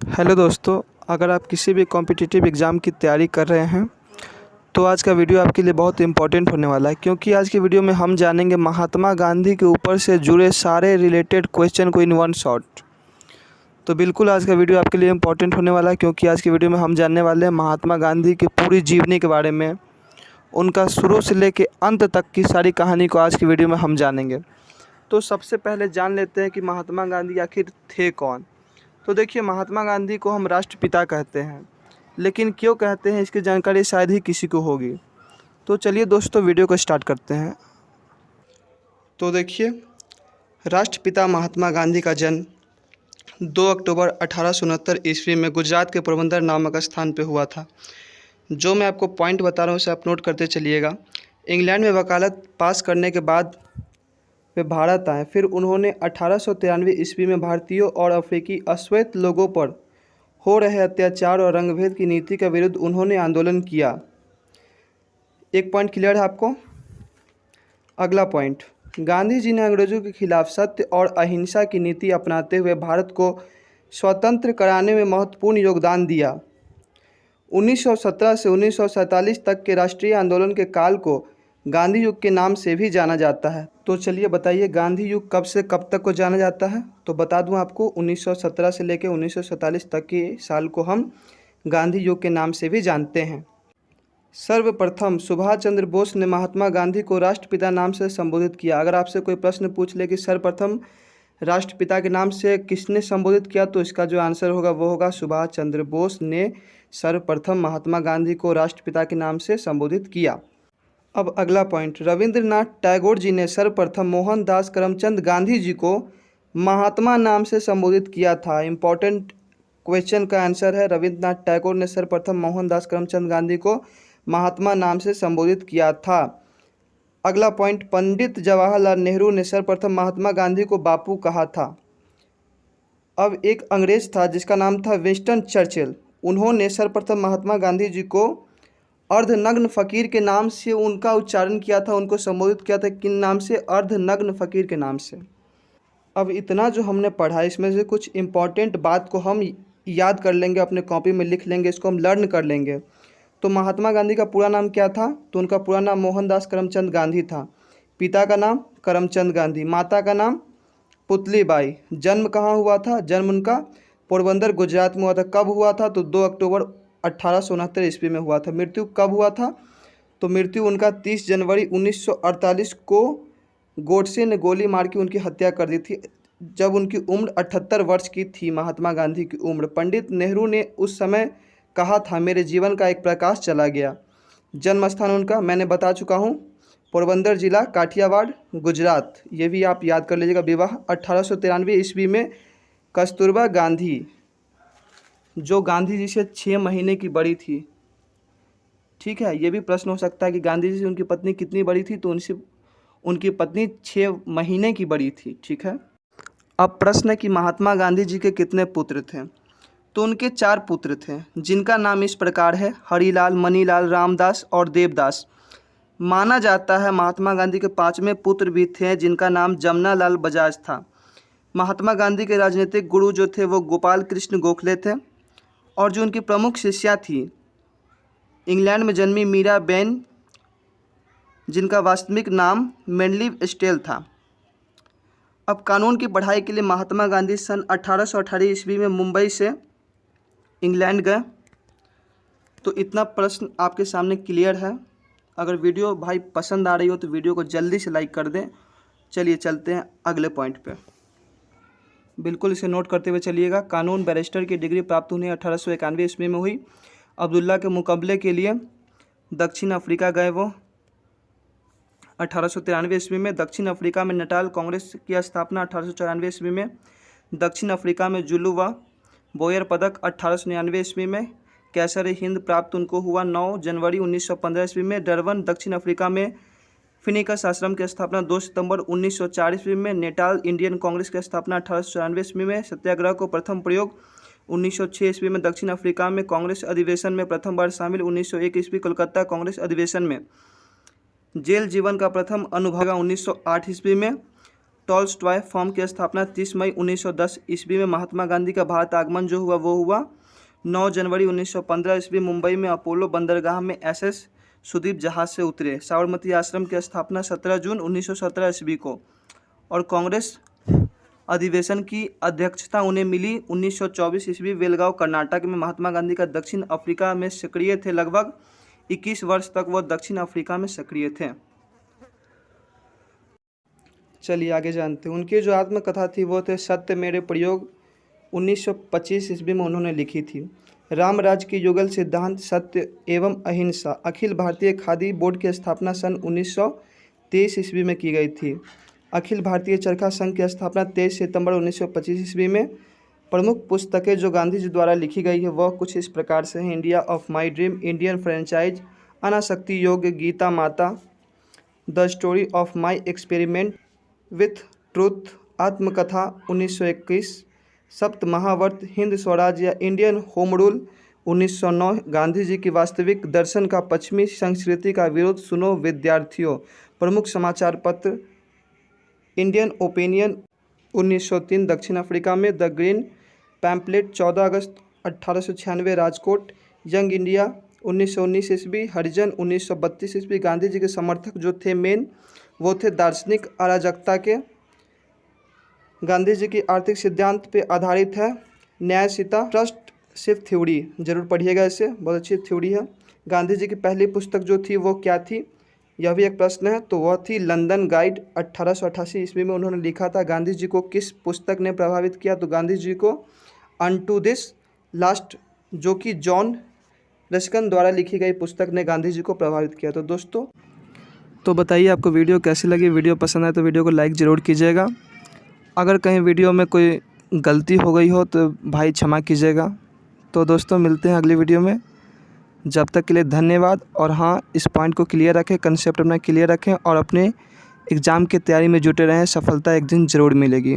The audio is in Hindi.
हेलो दोस्तों, अगर आप किसी भी कॉम्पिटिटिव एग्ज़ाम की तैयारी कर रहे हैं तो आज का वीडियो आपके लिए बहुत इम्पोर्टेंट होने वाला है, क्योंकि आज की वीडियो में हम जानेंगे महात्मा गांधी के ऊपर से जुड़े सारे रिलेटेड क्वेश्चन को इन वन शॉट। तो बिल्कुल आज का वीडियो आपके लिए इम्पोर्टेंट होने वाला है, क्योंकि आज की वीडियो में हम जानने वाले हैं महात्मा गांधी की पूरी जीवनी के बारे में। उनका शुरू से लेकर अंत तक की सारी कहानी को आज की वीडियो में हम जानेंगे। तो सबसे पहले जान लेते हैं कि महात्मा गांधी आखिर थे कौन। तो देखिए, महात्मा गांधी को हम राष्ट्रपिता कहते हैं, लेकिन क्यों कहते हैं इसकी जानकारी शायद ही किसी को होगी। तो चलिए दोस्तों, वीडियो को स्टार्ट करते हैं। तो देखिए, राष्ट्रपिता महात्मा गांधी का जन्म 2 अक्टूबर 1869 ईस्वी में गुजरात के पोरबंदर नामक स्थान पर हुआ था। जो मैं आपको पॉइंट बता रहा हूँ उसे आप नोट करते चलिएगा। इंग्लैंड में वकालत पास करने के बाद वे भारत आए। फिर उन्होंने 1893 ईस्वी में भारतीयों और अफ्रीकी अश्वेत लोगों पर हो रहे अत्याचार और रंगभेद की नीति के विरुद्ध उन्होंने आंदोलन किया। एक पॉइंट क्लियर है आपको। अगला पॉइंट, गांधी जी ने अंग्रेज़ों के खिलाफ सत्य और अहिंसा की नीति अपनाते हुए भारत को स्वतंत्र कराने में महत्वपूर्ण योगदान दिया। 1917 से 1947 तक के राष्ट्रीय आंदोलन के काल को गांधी युग के नाम से भी जाना जाता है। तो चलिए बताइए, गांधी युग कब से कब तक को जाना जाता है। तो बता दूं आपको, 1917 से लेकर 1947 तक के साल को हम गांधी युग के नाम से भी जानते हैं। सर्वप्रथम सुभाष चंद्र बोस ने महात्मा गांधी को राष्ट्रपिता नाम से संबोधित किया। अगर आपसे कोई प्रश्न पूछ ले कि सर्वप्रथम राष्ट्रपिता के नाम से किसने संबोधित किया, तो इसका जो आंसर होगा वो होगा सुभाष चंद्र बोस ने सर्वप्रथम महात्मा गांधी को राष्ट्रपिता के नाम से संबोधित किया। अब अगला पॉइंट, रविंद्रनाथ टैगोर जी ने सर्वप्रथम मोहनदास करमचंद गांधी जी को महात्मा नाम से संबोधित किया था। इम्पोर्टेंट क्वेश्चन का आंसर है, रविंद्रनाथ टैगोर ने सर्वप्रथम मोहनदास करमचंद गांधी को महात्मा नाम से संबोधित किया था। अगला पॉइंट, पंडित जवाहरलाल नेहरू ने सर्वप्रथम महात्मा गांधी को बापू कहा था। अब एक अंग्रेज था जिसका नाम था विंस्टन चर्चिल। उन्होंने सर्वप्रथम महात्मा गांधी जी को अर्धनग्न फ़कीर के नाम से उनका उच्चारण किया था, उनको संबोधित किया था। किन नाम से? अर्धनग्न फ़कीर के नाम से। अब इतना जो हमने पढ़ा, इसमें से कुछ इम्पॉर्टेंट बात को हम याद कर लेंगे, अपने कॉपी में लिख लेंगे, इसको हम लर्न कर लेंगे। तो महात्मा गांधी का पूरा नाम क्या था? तो उनका पूरा नाम मोहनदास करमचंद गांधी था। पिता का नाम करमचंद गांधी, माता का नाम पुतलीबाई। जन्म कहाँ हुआ था? जन्म उनका पोरबंदर गुजरात में हुआ था। कब हुआ था? तो 2 अक्टूबर 1869 ईस्वी में हुआ था। मृत्यु कब हुआ था? तो मृत्यु उनका 30 जनवरी 1948 को गोडसे ने गोली मार के उनकी हत्या कर दी थी, जब उनकी उम्र 78 वर्ष की थी। महात्मा गांधी की उम्र। पंडित नेहरू ने उस समय कहा था, मेरे जीवन का एक प्रकाश चला गया। जन्म स्थान उनका मैंने बता चुका हूँ, पोरबंदर जिला, काठियावाड़, गुजरात। ये भी आप याद कर लीजिएगा। विवाह 1893 ईस्वी में कस्तूरबा गांधी, जो गांधी जी से 6 महीने की बड़ी थी। ठीक है, ये भी प्रश्न हो सकता है कि गांधी जी से उनकी पत्नी कितनी बड़ी थी, तो उनसे उनकी पत्नी 6 महीने की बड़ी थी। ठीक है। अब प्रश्न है कि महात्मा गांधी जी के कितने पुत्र थे। तो उनके 4 पुत्र थे, जिनका नाम इस प्रकार है, हरिलाल, मनीलाल, रामदास और देवदास। माना जाता है महात्मा गांधी के 5वें पुत्र भी थे, जिनका नाम जमनालाल बजाज था। महात्मा गांधी के राजनीतिक गुरु जो थे वो गोपाल कृष्ण गोखले थे, और जो उनकी प्रमुख शिष्या थी, इंग्लैंड में जन्मी मीरा बेन, जिनका वास्तविक नाम मेनलिव स्टेल था। अब कानून की पढ़ाई के लिए महात्मा गांधी सन 1818 ईस्वी में मुंबई से इंग्लैंड गए। तो इतना प्रश्न आपके सामने क्लियर है। अगर वीडियो भाई पसंद आ रही हो तो वीडियो को जल्दी से लाइक कर दें। चलिए चलते हैं अगले पॉइंट पे। बिल्कुल इसे नोट करते हुए चलिएगा। कानून बैरिस्टर की डिग्री प्राप्त उन्हें 1891 ईस्वी में हुई। अब्दुल्ला के मुकाबले के लिए दक्षिण अफ्रीका गए वो 1893 ईस्वी में। दक्षिण अफ्रीका में नटाल कांग्रेस की स्थापना 1894 ईस्वी में। दक्षिण अफ्रीका में जुलू व बोयर पदक 1899 ईस्वी में। कैसर हिंद प्राप्त उनको हुआ 9 जनवरी 1915 ईस्वी में। डरबन दक्षिण अफ्रीका में फिनिकस आश्रम की स्थापना 2 सितंबर 1904 ईस्वी में। नेटाल इंडियन कांग्रेस की स्थापना 1894 ईस्वी में। सत्याग्रह को प्रथम प्रयोग 1906 ईस्वी में। दक्षिण अफ्रीका में कांग्रेस अधिवेशन में प्रथम बार शामिल 1901 ईस्वी। कोलकाता कांग्रेस अधिवेशन में जेल जीवन का प्रथम अनुभव 1908 ईस्वी में। टॉल्स्टॉय फर्म की स्थापना 30 मई 1910 ईस्वी में। महात्मा गांधी का भारत आगमन जो हुआ वो हुआ 9 जनवरी 1915 ईस्वी। मुंबई में अपोलो बंदरगाह में SS सुदीप जहाज से उतरे। साबरमती आश्रम की स्थापना 17 जून 1917 ईस्वी को। और कांग्रेस अधिवेशन की अध्यक्षता उन्हें मिली 1924 ईस्वी बेलगांव कर्नाटक में। महात्मा गांधी का दक्षिण अफ्रीका में सक्रिय थे। लगभग 21 वर्ष तक वह दक्षिण अफ्रीका में सक्रिय थे। चलिए आगे जानते हैं। उनकी जो आत्मकथा थी वो थे सत्य मेरे प्रयोग, 1925 ईस्वी में उन्होंने लिखी थी। राम राज्य की युगल सिद्धांत, सत्य एवं अहिंसा। अखिल भारतीय खादी बोर्ड की स्थापना सन 1923 ईस्वी में की गई थी। अखिल भारतीय चरखा संघ की स्थापना 23 सितंबर 1925 ईस्वी में। प्रमुख पुस्तकें जो गांधी जी द्वारा लिखी गई है वह कुछ इस प्रकार से हैं। India of my dream, Indian franchise, Anasakti Yoga, Gita Mata, the story of my experiment with truth, आत्मकथा 1921, सप्त महावर्त, हिंद स्वराज या Indian home rule 1909, Gandhi ji की वास्तविक दर्शन का पश्चिमी संस्कृति का विरोध, सुनो विद्यार्थियों। प्रमुख समाचार पत्र इंडियन ओपिनियन 1903 दक्षिण अफ्रीका में, the green pamphlet 14 August 1896 Rajkot, young India 1919 ईस्वी, हरिजन 1932 ईस्वी। गांधी जी के समर्थक जो थे मेन वो थे दार्शनिक अराजकता के। गांधी जी की आर्थिक सिद्धांत पे आधारित है न्यायशीता ट्रस्टशिप थ्योरी, जरूर पढ़िएगा इसे, बहुत अच्छी थ्योरी है। गांधी जी की पहली पुस्तक जो थी वो क्या थी, यह भी एक प्रश्न है, तो वह थी लंदन गाइड। 1888 ईस्वी में उन्होंने लिखा था। गांधी जी को किस पुस्तक ने प्रभावित किया, तो गांधी जी को अनटू दिस लास्ट जो कि जॉन रस्किन द्वारा लिखी गई पुस्तक ने गांधी जी को प्रभावित किया। तो दोस्तों तो बताइए आपको वीडियो कैसी लगी। वीडियो पसंद आए तो वीडियो को लाइक ज़रूर कीजिएगा। अगर कहीं वीडियो में कोई गलती हो गई हो तो भाई क्षमा कीजिएगा। तो दोस्तों मिलते हैं अगली वीडियो में, जब तक के लिए धन्यवाद। और हाँ, इस पॉइंट को क्लियर रखें, कंसेप्ट अपना क्लियर रखें और अपने एग्ज़ाम की तैयारी में जुटे रहें। सफलता एक दिन ज़रूर मिलेगी।